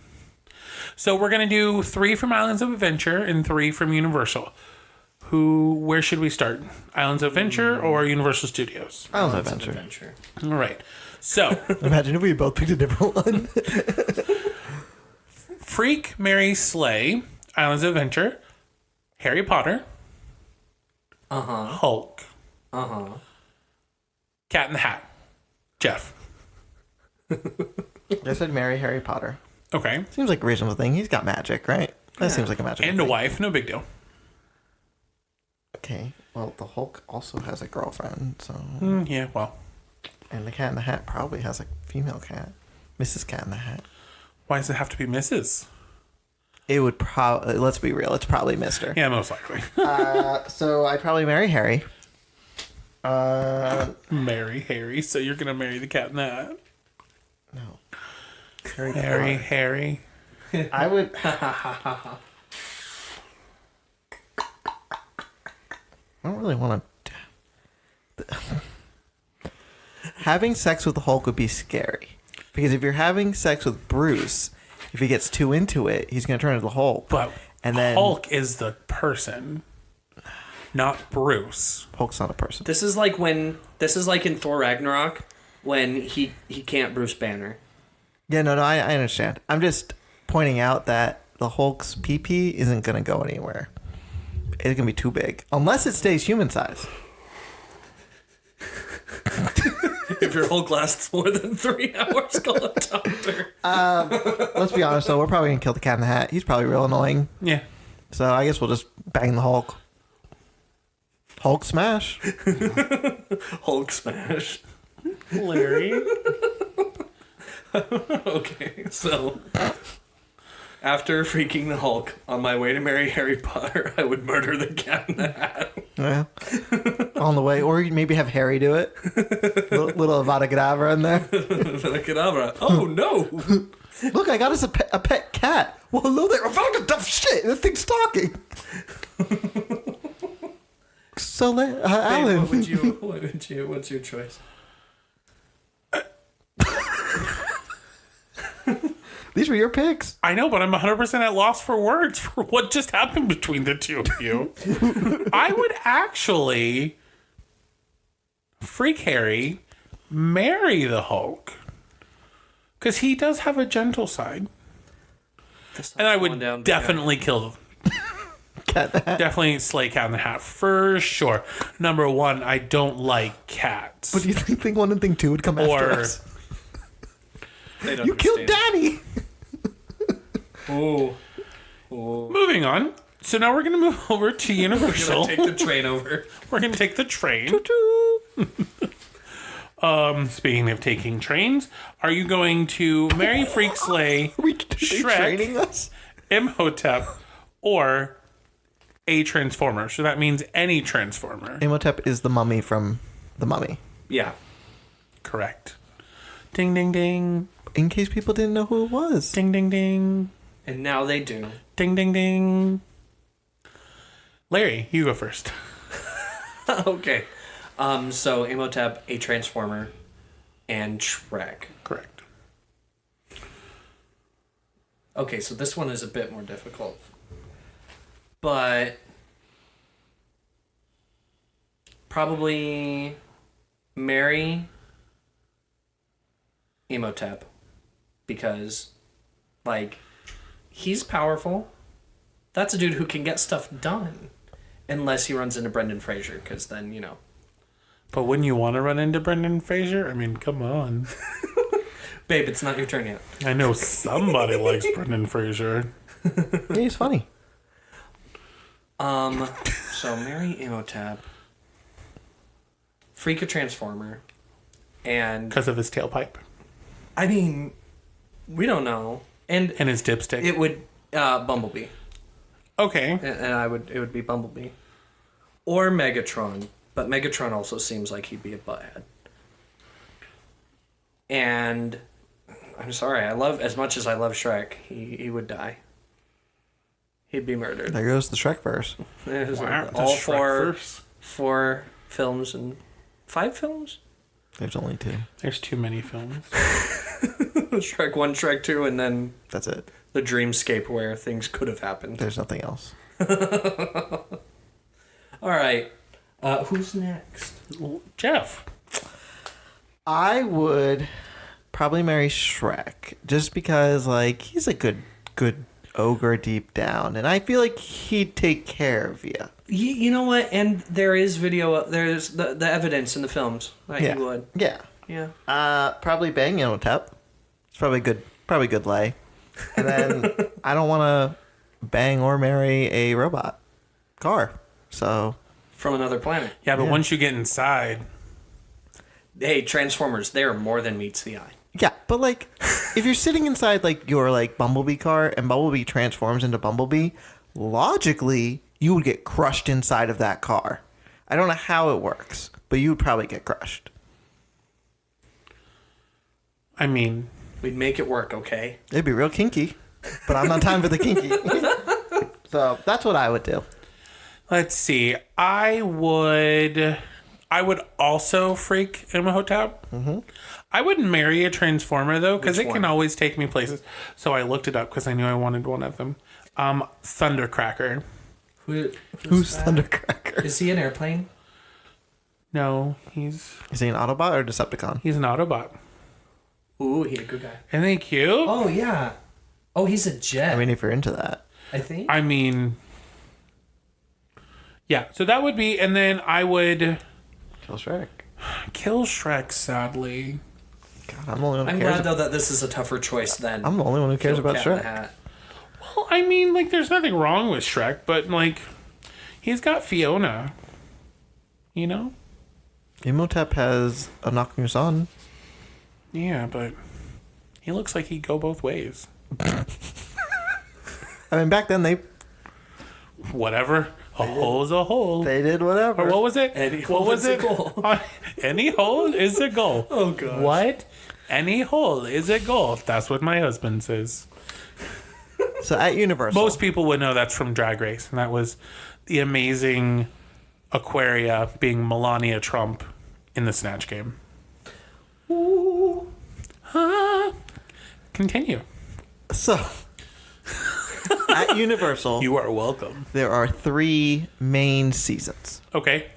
So we're going to do 3 from Islands of Adventure and 3 from Universal. Where should we start? Islands of Adventure or Universal Studios? Islands of It's an Adventure. All right. So, Imagine if we both picked a different one. Freak, Marry, Slay, Islands of Adventure, Harry Potter, Hulk, Cat in the Hat, Jeff. I said marry Harry Potter. Okay. Seems like a reasonable thing. He's got magic, right? That seems like a magic And a thing. wife, no big deal. Okay. Well, the Hulk also has a girlfriend, so... Yeah, well, And the Cat in the Hat probably has a female cat. Mrs. Cat in the Hat. why does it have to be Mrs.? It would probably... Let's be real. It's probably Mr. Yeah, most likely. So I'd probably marry Harry. Marry Harry, so you're going to marry the Cat in the Hat. No. Harry. I would... I don't really want to... Having sex with the Hulk would be scary. Because if you're having sex with Bruce, if he gets too into it, he's going to turn into the Hulk. But And then- Hulk is the person, not Bruce. Hulk's not a person. This is like in Thor Ragnarok when he can't Bruce Banner. Yeah, no, I understand. I'm just pointing out that the Hulk's pee-pee isn't going to go anywhere. It's going to be too big. Unless it stays human size. If your Hulk lasts more than 3 hours, call a doctor. Let's be honest, though. We're probably going to kill the Cat in the Hat. He's probably real annoying. Yeah. So I guess we'll just bang the Hulk. Hulk smash. Hulk smash. Larry. Okay, so after freaking the Hulk, on my way to marry Harry Potter, I would murder the Cat in the Hat. Yeah. On the way. Or you maybe have Harry do it. Little Avada Kedavra in there. Kedavra. Oh no! Look, I got us a pet cat. Well, hello there. Avada Kedavra. Shit, this thing's talking. So, Alan. What's your choice? These were your picks. I know, but I'm 100% at loss for words for what just happened between the two of you. I would actually freak Harry, marry the Hulk. Because he does have a gentle side. And I would definitely kill Cat in the Hat. Definitely slay Cat in the Hat for sure. Number 1, I don't like cats. But do you think Thing 1 and Thing 2 would come after Or- us? They don't You killed understand. Daddy. Oh. Moving on. So now we're going to move over to Universal. Take the train over. We're going to take the train. Speaking of taking trains, are you going to marry, freak, slay, Are they Shrek, training us? Imhotep, or a Transformer? So that means any Transformer. Imhotep is the mummy from The Mummy. Yeah. Correct. Ding, ding, ding. In case people didn't know who it was. Ding, ding, ding. And now they do. Ding, ding, ding. Larry, you go first. Okay. So Imhotep, a Transformer, and Shrek. Correct. Okay, so this one is a bit more difficult. But probably marry Imhotep because, like, he's powerful. That's a dude who can get stuff done. Unless he runs into Brendan Fraser, because then, you know. But wouldn't you want to run into Brendan Fraser? I mean, come on. Babe, it's not your turn yet. I know somebody likes Brendan Fraser. Yeah, he's funny. So marry Imhotep, freak a Transformer, and Because of his tailpipe I mean, we don't know. And and his dipstick. it would Bumblebee, Okay. and it would be Bumblebee, or Megatron. But Megatron also seems like he'd be a butthead. And I'm sorry, as much as I love Shrek, he would die. He'd be murdered. There goes the Shrek verse. There's Wow, the all Shrek verse. four films and 5 films? There's only 2. There's too many films. Shrek 1, Shrek 2, and then That's it. the dreamscape where things could have happened. There's nothing else. All right. Who's next? Jeff. I would probably marry Shrek just because, like, he's a good ogre deep down, and I feel like he'd take care of you. You know what? And there is video. There's the evidence in the films that Yeah. he would. Yeah. Yeah. Probably bang Imhotep. It's probably good lay. And then I don't want to bang or marry a robot car. So From another planet. Yeah, but Yeah. once you get inside, Hey, Transformers, they are more than meets the eye. yeah, but like if you're sitting inside like your like Bumblebee car and Bumblebee transforms into Bumblebee, logically you would get crushed inside of that car. I don't know how it works, but you would probably get crushed. I mean, We'd make it work, okay? It'd be real kinky, but I'm not time for the kinky. So that's what I would do. let's see. I would also freak Imhotep. Mm-hmm. I wouldn't marry a Transformer though, because it can always take me places. So I looked it up because I knew I wanted one of them. Thundercracker. Who's Thundercracker? Is he an airplane? No, he's Is he an Autobot or Decepticon? an Autobot. Ooh, he's a good guy. Isn't he cute? Oh, yeah. Oh, he's a jet. I mean, if you're into that. I think. I mean, yeah. So that would be, and then I would Kill Shrek. kill Shrek. Sadly, God, I'm the only one who I'm cares. glad, though, that this is a tougher choice than I'm the only one who cares Kill about Cat in the Shrek. Hat. well, I mean, like, there's nothing wrong with Shrek, but like, he's got Fiona. You know? Imhotep has a Nakusan. Yeah, but he looks like he'd go both ways. I mean, back then they Whatever. A hole is a hole. did whatever. Or what was it? Any what hole was is a it? goal. Any hole is a goal. Oh, gosh. What? Any hole is a goal. That's what my husband says. So at Universal, Most people would know that's from Drag Race, and that was the amazing Aquaria being Melania Trump in the Snatch Game. Ooh. Continue. so at Universal, You are welcome. there are 3 main seasons. Okay.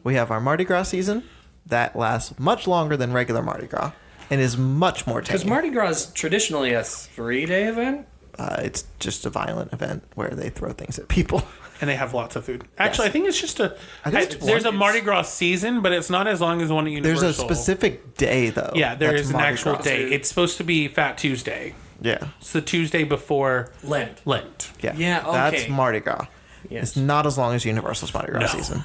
We have our Mardi Gras season that lasts much longer than regular Mardi Gras and is much more Because tame. Mardi Gras is traditionally a 3-day event. It's just a violent event where they throw things at people. And they have lots of food. Actually, Yes. I think it's just a. I think it's there's a one- Mardi Gras season, but it's not as long as one at Universal. There's a specific day though. Yeah, there that's is an Mardi actual Gras. day. It's supposed to be Fat Tuesday. Yeah. It's the Tuesday before Lent. Lent. Yeah. Yeah, That's okay. Mardi Gras. Yes. It's not as long as Universal's Mardi Gras No. season,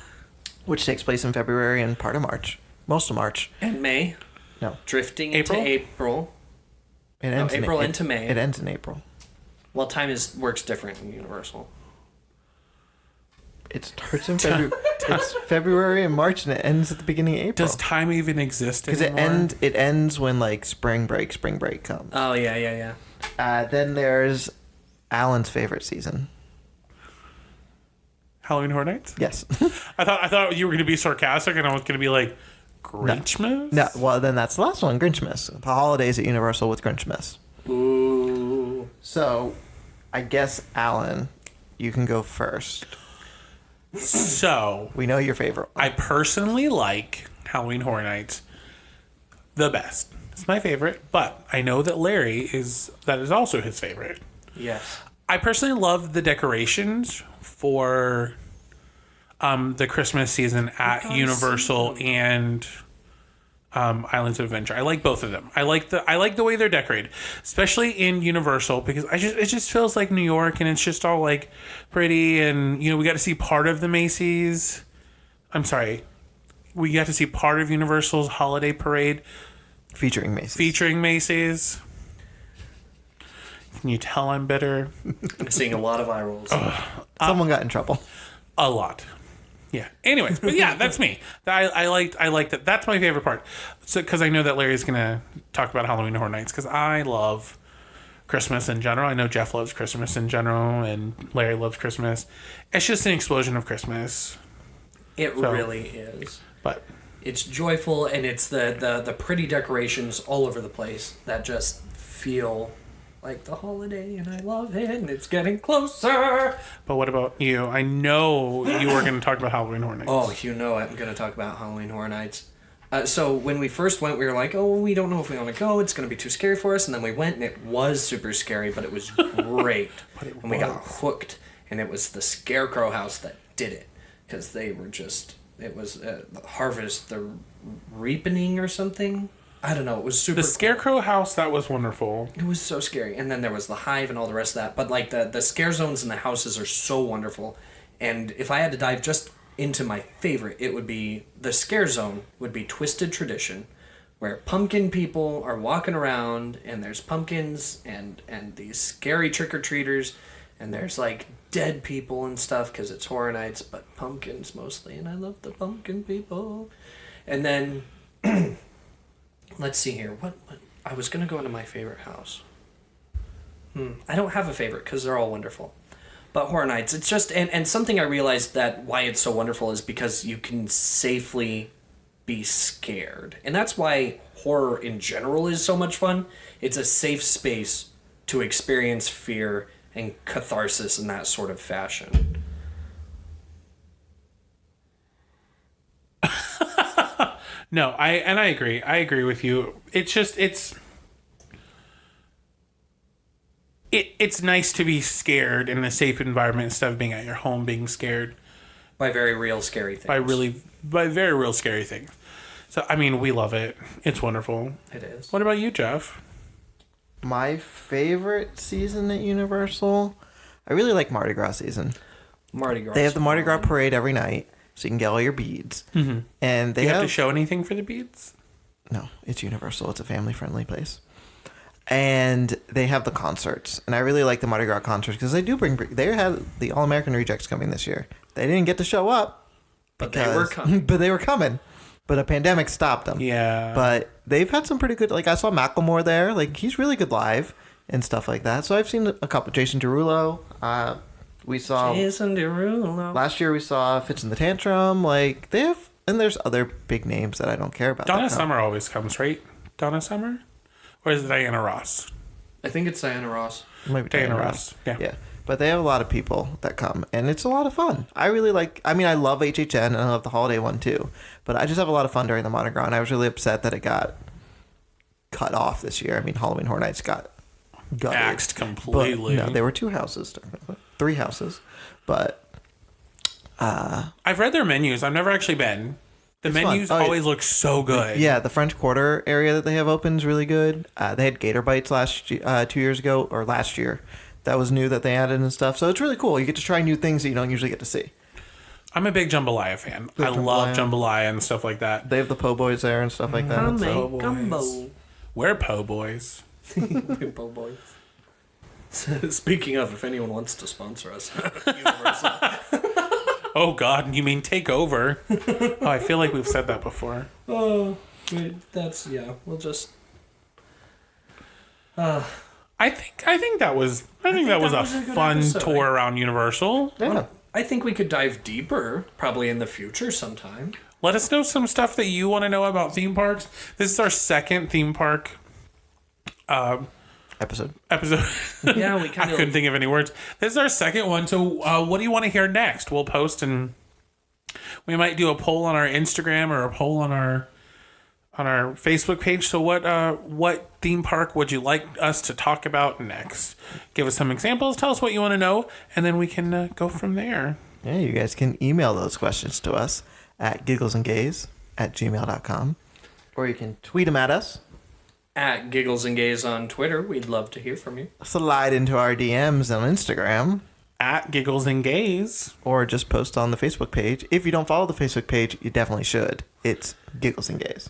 which takes place in February and part of March. Most of March. And May. No. Drifting April? into April. It ends April in, into May. It ends in April. Well, time works different in Universal. It starts in February. It's February and March, and it ends at the beginning of April. Does time even exist Because anymore? it ends when like spring break comes. Oh, yeah. Then there's Alan's favorite season. Halloween Horror Nights? Yes. I thought you were going to be sarcastic, and I was going to be like, Grinchmas? No. Well, then that's the last one, Grinchmas. The holidays at Universal with Grinchmas. Ooh. So, I guess Alan, you can go first. So, We know your favorite one. I personally like Halloween Horror Nights the best. It's my favorite, but I know that that is also his favorite. Yes. I personally love the decorations for the Christmas season at Universal and Islands of Adventure. I like both of them. I like the way they're decorated, especially in Universal, because it just feels like New York, and it's just all like pretty, and we got to see part of the Macy's. I'm sorry, we got to see part of Universal's holiday parade Featuring Macy's. featuring Macy's. Can you tell I'm bitter? I'm seeing a lot of eye rolls. Someone got in trouble. A lot. Yeah. Anyways, but yeah, that's me. I liked that. That's my favorite part. So because I know that Larry's gonna talk about Halloween Horror Nights because I love Christmas in general. I know Jeff loves Christmas in general, and Larry loves Christmas. It's just an explosion of Christmas. It really is. But It's joyful, and it's the pretty decorations all over the place that just feel like the holiday, and I love it, and it's getting closer. but what about you? I know you were going to talk about Halloween Horror Nights. Oh, you know I'm going to talk about Halloween Horror Nights. So when we first went, we were like, oh, we don't know if we want to go. It's going to be too scary for us. And then we went, and it was super scary, but it was great. And we got hooked, and it was the Scarecrow house that did it. Because they were just... It was the Harvest, the Reapening or something. I don't know. It was super The Scarecrow house, that was wonderful. It was so scary. And then there was the Hive and all the rest of that. But like the scare zones in the houses are so wonderful. And if I had to dive just into my favorite, it would be the scare zone would be Twisted Tradition, where pumpkin people are walking around and there's pumpkins and these scary trick-or-treaters and there's like dead people and stuff because it's Horror Nights, but pumpkins mostly, and I love the pumpkin people. And then let's see here. What I was gonna go into my favorite house. I don't have a favorite because they're all wonderful. But Horror Nights, it's just and something I realized that why it's so wonderful is because you can safely be scared. And that's why horror in general is so much fun. It's a safe space to experience fear and catharsis in that sort of fashion. No, I agree. I agree with you. It's just it's nice to be scared in a safe environment instead of being at your home being scared By very real scary things. by very real scary things. So I mean, we love it. It's wonderful. It is. What about you, Jeff? My favorite season at Universal, I really like Mardi Gras season. Mardi Gras. They have the Mardi Gras parade every night, so you can get all your beads. Mm-hmm. And they Do you have to show anything for the beads? No, it's Universal. It's a family-friendly place. And they have the concerts. And I really like the Mardi Gras concerts because they do they had the All-American Rejects coming this year. They didn't get to show up. But they were coming. But they were coming. But a pandemic stopped them. Yeah. But they've had some pretty good... Like, I saw Macklemore there. Like, he's really good live and stuff like that. So I've seen a couple. Jason Derulo. We saw... Jason Derulo. Last year we saw Fitz and the Tantrum. Like, they have... And there's other big names that I don't care about. Donna Summer always comes, right? Donna Summer? Or is it Diana Ross? I think it's Diana Ross. Maybe Diana Ross. Yeah. But they have a lot of people that come, and it's a lot of fun. I really like... I mean, I love HHN, and I love the holiday one, too. But I just have a lot of fun during the Mardi Gras, and I was really upset that it got cut off this year. I mean, Halloween Horror Nights got gutted. Axed completely. But, no, there were 2 houses. 3 houses. But... I've read their menus. I've never actually been. The It's menus fun. Oh, always look so good. Yeah, the French Quarter area that they have open is really good. They had Gator Bites 2 years ago, or last year. That was new that they added and stuff. So it's really cool. You get to try new things that you don't usually get to see. I'm a big Jambalaya fan. Big I love jambalaya. jambalaya and stuff like that. They have the po' boys there and stuff like that. I'll So- make gumbo. We're po' boys. Po' boys. Speaking of, if anyone wants to sponsor us, Universal. Oh God, you mean take over? Oh, I feel like we've said that before. Oh, that's we'll just. I think that was a good fun episode. tour around Universal. Yeah. I think we could dive deeper, probably in the future sometime. Let us know some stuff that you want to know about theme parks. This is our second theme park Episode. episode. Yeah, we I kind couldn't of. think of any words. This is our second one. So, what do you want to hear next? We'll post, and we might do a poll on our Instagram or a poll on our Facebook page. So, what theme park would you like us to talk about next? Give us some examples. Tell us what you want to know, and then we can go from there. Yeah, you guys can email those questions to us at gigglesandgaze@gmail.com. Or you can tweet them at us. At Giggles and Gaze on Twitter, we'd love to hear from you. Slide into our DMs on Instagram. At Giggles and Gaze. Or just post on the Facebook page. If you don't follow the Facebook page, you definitely should. It's Giggles and Gaze.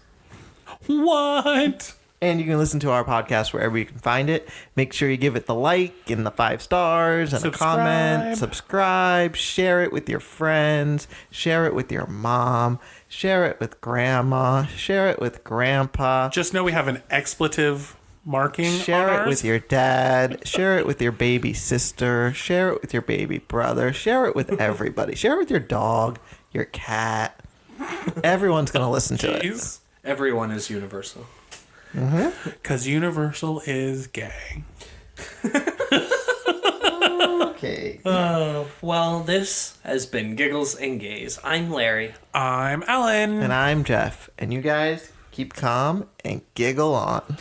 What? And you can listen to our podcast wherever you can find it. Make sure you give it the like and the 5 stars and a comment. Subscribe. Share it with your friends. Share it with your mom. Share it with grandma. Share it with grandpa. Just know we have an expletive marking Share on it ours. with your dad. Share it with your baby sister. Share it with your baby brother. Share it with everybody. Share it with your dog, your cat. Everyone's going to listen to it. Jeez. Everyone is universal. Because Universal is gay. Okay. Well, this has been Giggles and Gays. I'm Larry. I'm Ellen. And I'm Jeff. And you guys keep calm and giggle on.